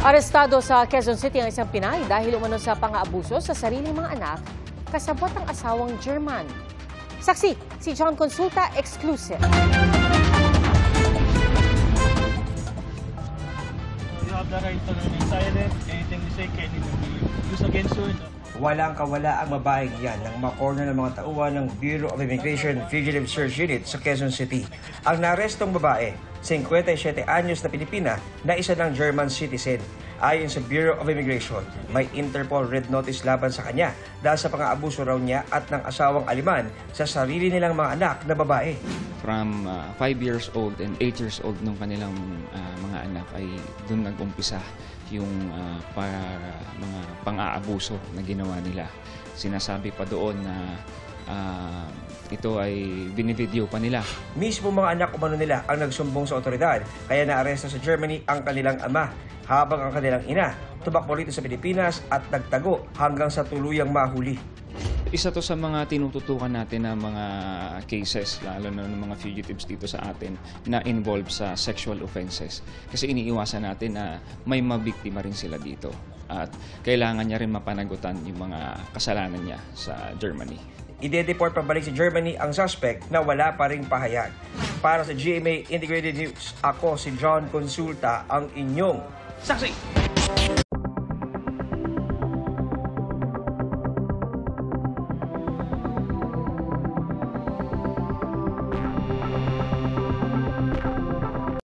Arestado sa Quezon City ang isang Pinay dahil umano sa pang-aabuso sa sariling mga anak kasabot ng asawang German. Saksi, si John Consulta, exclusive. You have the right to remain silent. Anything you say can be used against you. Walang kawala ang babaeng yan nang makorner ng mga tauhan ng Bureau of Immigration Fugitive Search Unit sa Quezon City. Ang narestong babae, 57 anyos na Pilipina na isa ng German citizen. Ayon sa Bureau of Immigration, may Interpol Red Notice laban sa kanya dahil sa pang-aabuso raw niya at ng asawang Aleman sa sarili nilang mga anak na babae. From 5 years old and 8 years old nung kanilang mga anak ay doon nag-umpisa yung mga pang-aabuso na ginawa nila. Sinasabi pa doon na ito ay binivideo pa nila. Mismo mga anak umano nila ang nagsumbong sa otoridad, kaya naaresto sa Germany ang kanilang ama, habang ang kanilang ina tumakbo rito sa Pilipinas at nagtago hanggang sa tuluyang mahuli. Isa to sa mga tinututukan natin na mga cases, lalo na ng mga fugitives dito sa atin, na involved sa sexual offenses. Kasi iniiwasan natin na may mabiktima rin sila dito. At kailangan niya rin mapanagutan yung mga kasalanan niya sa Germany. Ide-deport pabalik sa Germany ang suspect na wala pa ring pahayag. Para sa GMA Integrated News, ako si John Consulta, ang inyong saksi.